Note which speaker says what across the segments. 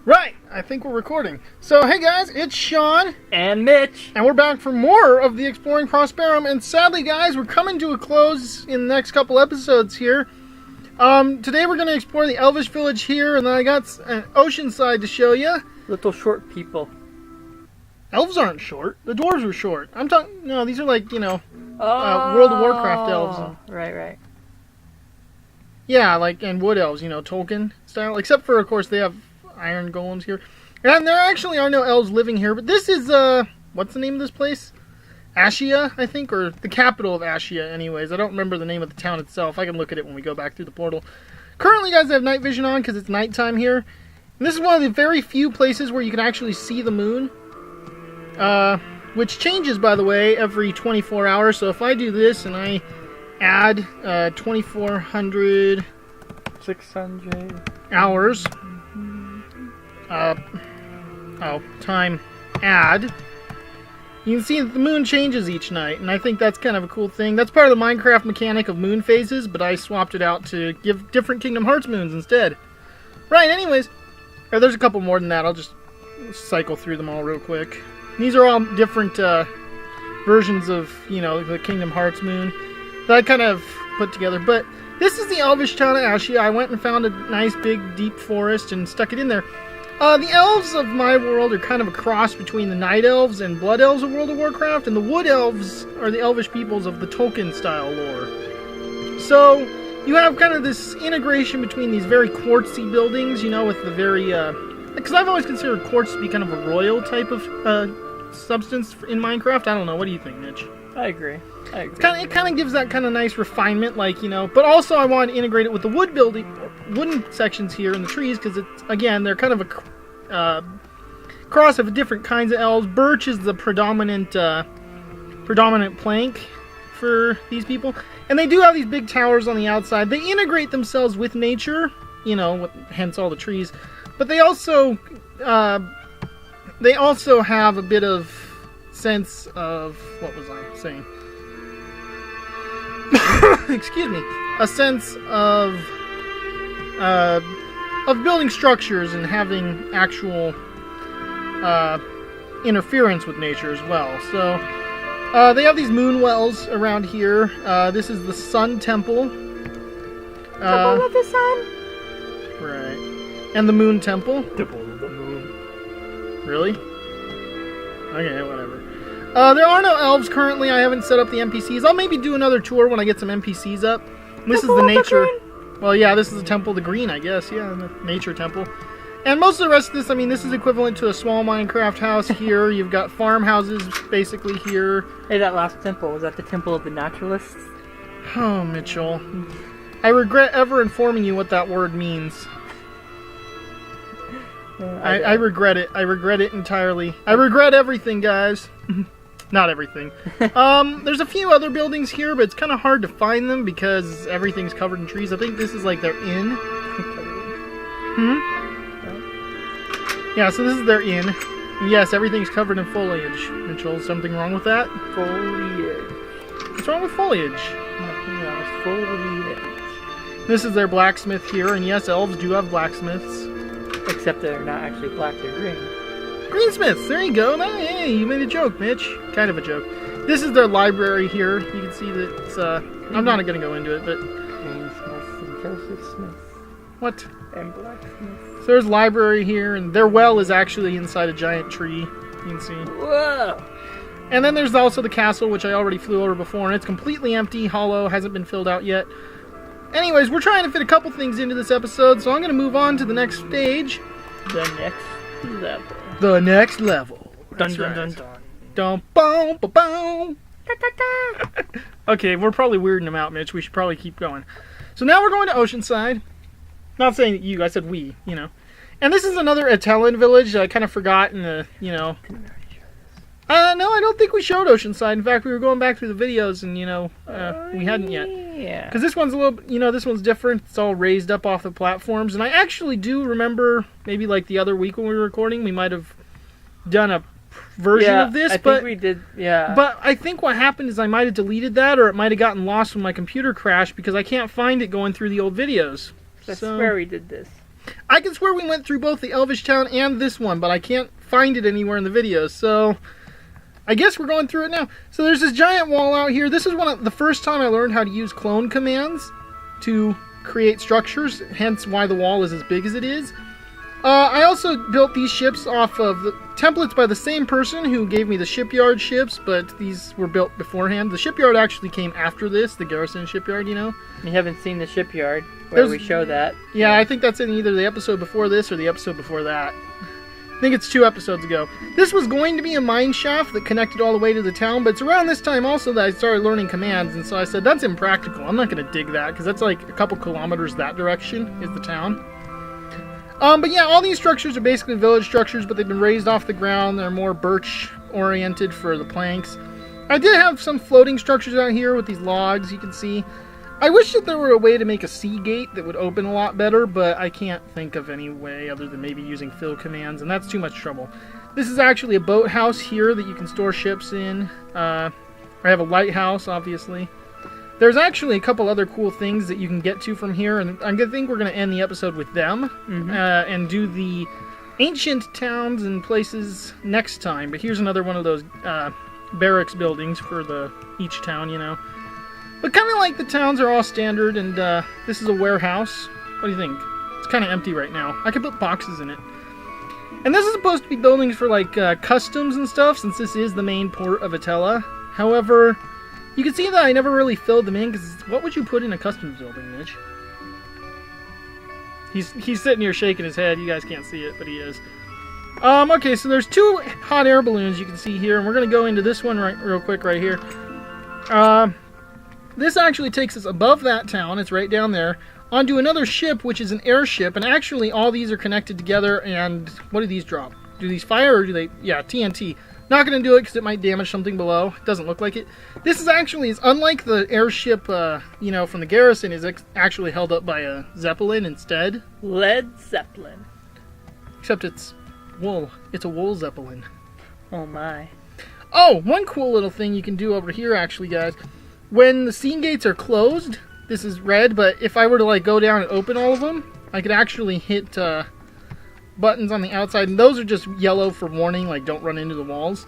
Speaker 1: Right, I think we're recording. So, hey guys, it's Sean.
Speaker 2: And Mitch.
Speaker 1: And we're back for more of the Exploring Prosperum. And sadly, guys, we're coming to a close in the next couple episodes here. Today we're going to explore the Elvish village here, and then I got an Oceanside to show you.
Speaker 2: Little short people.
Speaker 1: Elves aren't short. The dwarves were short. I'm talking... No, these are like, World of Warcraft elves.
Speaker 2: Right.
Speaker 1: Yeah, like, and wood elves, Tolkien style. Except for, of course, they have iron golems here. And there actually are no elves living here, but this is, what's the name of this place? Ashia, I think, or the capital of Ashia, anyways. I don't remember the name of the town itself. I can look at it when we go back through the portal. Currently, guys, I have night vision on because it's nighttime here. And this is one of the very few places where you can actually see the moon. Which changes, by the way, every 24 hours. So if I do this and I add 2,400...
Speaker 2: 600...
Speaker 1: hours... time add, you can see that the moon changes each night, and I think that's kind of a cool thing. That's part of the Minecraft mechanic of moon phases, but I swapped it out to give different Kingdom Hearts moons instead. Right, anyways, there's a couple more than that. I'll just cycle through them all real quick. These are all different versions of, the Kingdom Hearts moon that I kind of put together, but this is the Elvish town of Ashia. I went and found a nice big deep forest and stuck it in there. The elves of my world are kind of a cross between the night elves and blood elves of World of Warcraft, and the wood elves are the elvish peoples of the Tolkien-style lore. So, you have kind of this integration between these very quartzy buildings, with the very, because I've always considered quartz to be kind of a royal type of, substance in Minecraft. I don't know, what do you think, Mitch?
Speaker 2: I agree.
Speaker 1: It kind of gives that kind of nice refinement, but also I want to integrate it with the wooden sections here in the trees, because it's, again, they're kind of a cross of different kinds of elves. Birch is the predominant plank for these people, and they do have these big towers on the outside. They integrate themselves with nature, hence all the trees, but they also have a bit of sense of, what was I saying? Excuse me. A sense of building structures and having actual interference with nature as well. So they have these moon wells around here. This is the Sun Temple.
Speaker 2: Temple of the Sun.
Speaker 1: Right. And the Moon Temple.
Speaker 2: Temple of the Moon.
Speaker 1: Really? Okay, whatever. There are no elves currently. I haven't set up the NPCs. I'll maybe do another tour when I get some NPCs up. This is the nature. Well, yeah, this is the Temple of the Green, I guess. Yeah, the nature temple. And most of the rest of this, this is equivalent to a small Minecraft house here. You've got farmhouses basically here.
Speaker 2: Hey, that last temple, was that the Temple of the Naturalists?
Speaker 1: Oh, Mitchell. I regret ever informing you what that word means. I regret it. I regret it entirely. I regret everything, guys. Not everything. There's a few other buildings here, but it's kind of hard to find them because everything's covered in trees. I think this is like their inn. Yeah, so this is their inn. And yes, everything's covered in foliage. Mitchell, is something wrong with that?
Speaker 2: Foliage.
Speaker 1: What's wrong with foliage?
Speaker 2: Nothing else. Foliage.
Speaker 1: This is their blacksmith here, and yes, elves do have blacksmiths. Except
Speaker 2: they're not actually black, they're green.
Speaker 1: Greensmiths, there you go. Hey, you made a joke, Mitch. Kind of a joke. This is their library here. You can see that it's, I'm not going to go into it, but...
Speaker 2: Greensmiths and Joseph Smith.
Speaker 1: What?
Speaker 2: And blacksmiths.
Speaker 1: So there's library here, and their well is actually inside a giant tree. You can see.
Speaker 2: Whoa!
Speaker 1: And then there's also the castle, which I already flew over before, and it's completely empty, hollow, hasn't been filled out yet. Anyways, we're trying to fit a couple things into this episode, so I'm going to move on to the next stage.
Speaker 2: The next level.
Speaker 1: The next level.
Speaker 2: Dun dun dun dun.
Speaker 1: Dun boom ba boom. Okay, we're probably weirding them out, Mitch. We should probably keep going. So now we're going to Oceanside. Not saying you, I said we, And this is another Italian village that I kind of forgot in the, no, I don't think we showed Oceanside. In fact, we were going back through the videos and, we hadn't yet.
Speaker 2: Yeah.
Speaker 1: Because this one's a little, this one's different. It's all raised up off the platforms. And I actually do remember, maybe like the other week when we were recording, we might have done a version of this.
Speaker 2: I think we did, yeah.
Speaker 1: But I think what happened is I might have deleted that, or it might have gotten lost when my computer crashed, because I can't find it going through the old videos.
Speaker 2: I swear we did this.
Speaker 1: I can swear we went through both the Elvish town and this one, but I can't find it anywhere in the video, so I guess we're going through it now. So there's this giant wall out here. This is the first time I learned how to use clone commands to create structures, hence why the wall is as big as it is. I also built these ships off of the templates by the same person who gave me the shipyard ships, but these were built beforehand. The shipyard actually came after this, the garrison shipyard, you know?
Speaker 2: You haven't seen the shipyard where we show that.
Speaker 1: Yeah, I think that's in either the episode before this or the episode before that. I think it's 2 episodes ago. This was going to be a mine shaft that connected all the way to the town, but it's around this time also that I started learning commands, and so I said, that's impractical. I'm not going to dig that, because that's like a couple kilometers that direction is the town. But yeah, all these structures are basically village structures, but they've been raised off the ground. They're more birch-oriented for the planks. I did have some floating structures out here with these logs, you can see. I wish that there were a way to make a sea gate that would open a lot better, but I can't think of any way other than maybe using fill commands, and that's too much trouble. This is actually a boathouse here that you can store ships in. I have a lighthouse, obviously. There's actually a couple other cool things that you can get to from here, and I think we're going to end the episode with them, and do the ancient towns and places next time. But here's another one of those barracks buildings for each town, you know. But kind of like the towns are all standard, and this is a warehouse. What do you think? It's kind of empty right now. I could put boxes in it. And this is supposed to be buildings for like customs and stuff, since this is the main port of Atella. However, you can see that I never really filled them in, because what would you put in a customs building, Mitch? He's sitting here shaking his head. You guys can't see it, but he is. Okay, so there's 2 hot air balloons you can see here, and we're going to go into this one real quick right here. This actually takes us above that town, it's right down there, onto another ship, which is an airship, and actually all these are connected together, and what do these drop? Do these fire, or do they... Yeah, TNT. Not going to do it because it might damage something below. It doesn't look like it. This is unlike the airship, you know, from the garrison, is actually held up by a Zeppelin instead.
Speaker 2: Led Zeppelin.
Speaker 1: Except it's wool. It's a wool Zeppelin.
Speaker 2: Oh my.
Speaker 1: Oh, one cool little thing you can do over here, actually, guys. When the scene gates are closed, this is red, but if I were to like go down and open all of them, I could actually hit buttons on the outside, and those are just yellow for warning, like don't run into the walls.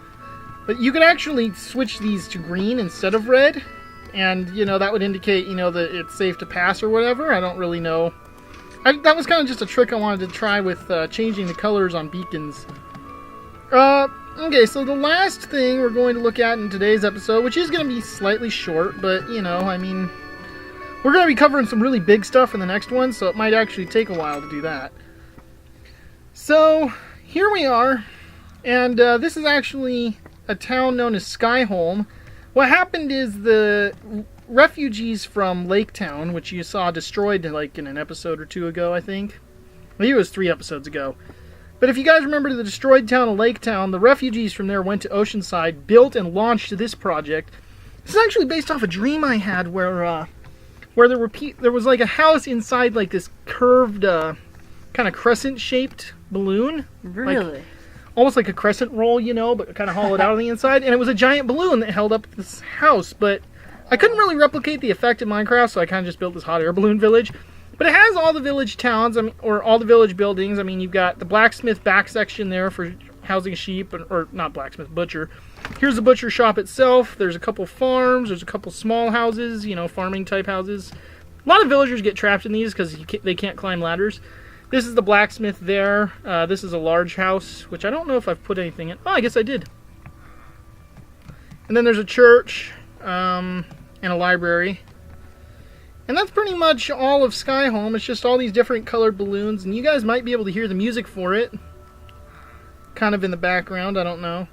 Speaker 1: But you could actually switch these to green instead of red, and you know that would indicate, you know, that it's safe to pass or whatever. I don't really know. That was kind of just a trick I wanted to try with changing the colors on beacons. Okay, so the last thing we're going to look at in today's episode, which is going to be slightly short, but, you know, I mean, we're going to be covering some really big stuff in the next one, so it might actually take a while to do that. So, here we are, and this is actually a town known as Skyholm. What happened is the refugees from Lake Town, which you saw destroyed like in an episode or 2 ago, I think. I think it was 3 episodes ago. But if you guys remember the destroyed town of Lake Town, the refugees from there went to Oceanside, built and launched this project. This is actually based off a dream I had where there was like a house inside like this curved, kind of crescent-shaped balloon.
Speaker 2: Really?
Speaker 1: Like, almost like a crescent roll, you know, but kind of hollowed out on the inside. And it was a giant balloon that held up this house, but I couldn't really replicate the effect in Minecraft, so I kind of just built this hot air balloon village. But it has all the village towns, or all the village buildings. I mean, you've got the blacksmith back section there for housing sheep, or not blacksmith, butcher. Here's the butcher shop itself. There's a couple farms. There's a couple small houses, you know, farming type houses. A lot of villagers get trapped in these because they can't climb ladders. This is the blacksmith there. This is a large house, which I don't know if I've put anything in. Oh, I guess I did. And then there's a church and a library. And that's pretty much all of Skyholm. It's just all these different colored balloons, and you guys might be able to hear the music for it. Kind of in the background, I don't know.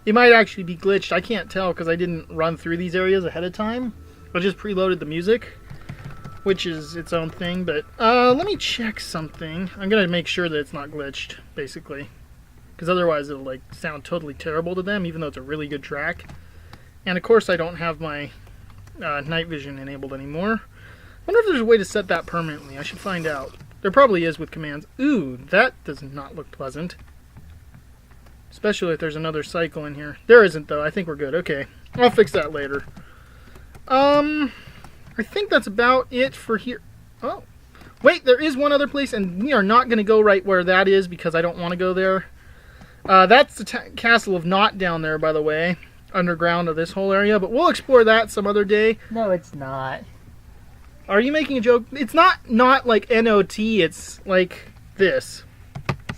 Speaker 1: It might actually be glitched. I can't tell because I didn't run through these areas ahead of time. I just preloaded the music, which is its own thing. But let me check something. I'm going to make sure that it's not glitched, basically. Because otherwise it'll like sound totally terrible to them, even though it's a really good track. And of course I don't have my night vision enabled anymore. I wonder if there's a way to set that permanently. I should find out. There probably is with commands. Ooh, that does not look pleasant. Especially if there's another cycle in here. There isn't, though. I think we're good. Okay. I'll fix that later. I think that's about it for here. Oh. Wait, there is one other place, and we are not going to go right where that is because I don't want to go there. That's the Castle of Knot down there, by the way. Underground of this whole area, but we'll explore that some other day.
Speaker 2: No, it's not.
Speaker 1: Are you making a joke? It's not like N-O-T, it's like this.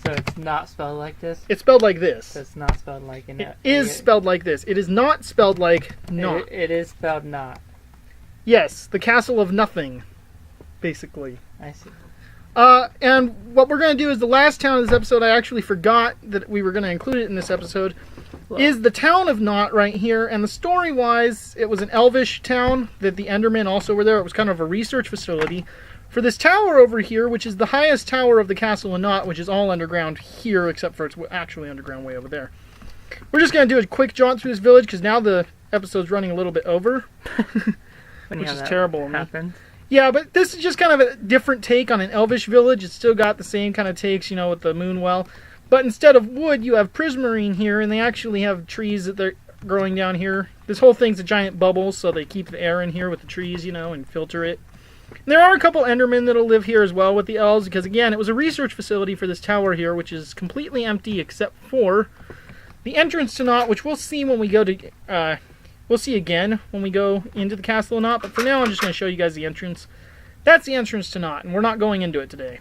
Speaker 2: So it's not spelled like this?
Speaker 1: It's spelled like this.
Speaker 2: So it's not spelled like an...
Speaker 1: It is spelled like this. It is not spelled like not.
Speaker 2: It is spelled not.
Speaker 1: Yes, the Castle of Nothing, basically.
Speaker 2: I see.
Speaker 1: And what we're going to do is the last town of this episode, I actually forgot that we were going to include it in this episode, is the town of Knot right here. And the story-wise, it was an Elvish town that the Endermen also were there. It was kind of a research facility for this tower over here, which is the highest tower of the Castle of Knot, which is all underground here, except for it's actually underground way over there. We're just going to do a quick jaunt through this village, because now the episode's running a little bit over, which is terrible. Yeah, but this is just kind of a different take on an Elvish village. It's still got the same kind of takes, you know, with the moon well. But instead of wood, you have prismarine here, and they actually have trees that they're growing down here. This whole thing's a giant bubble, so they keep the air in here with the trees, you know, and filter it. And there are a couple Endermen that'll live here as well with the elves, because again, it was a research facility for this tower here, which is completely empty except for the entrance to Knot, which we'll see when we go to... we'll see again when we go into the Castle of Knot, but for now I'm just going to show you guys the entrance. That's the entrance to Knot, and we're not going into it today.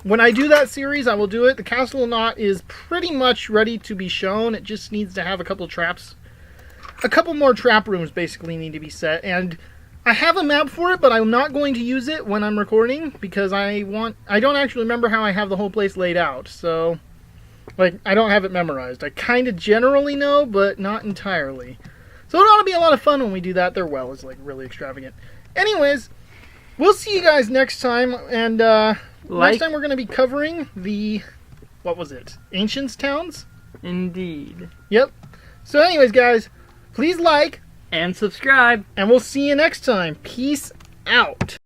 Speaker 1: When I do that series, I will do it. The Castle of Knot is pretty much ready to be shown. It just needs to have a couple traps. A couple more trap rooms basically need to be set, and I have a map for it, but I'm not going to use it when I'm recording, because I don't actually remember how I have the whole place laid out, so... Like, I don't have it memorized. I kind of generally know, but not entirely. So it ought to be a lot of fun when we do that. Their well is like really extravagant. Anyways, we'll see you guys next time. And next time we're going to be covering the, what was it? Ancients towns?
Speaker 2: Indeed.
Speaker 1: Yep. So anyways, guys, please like.
Speaker 2: And subscribe.
Speaker 1: And we'll see you next time. Peace out.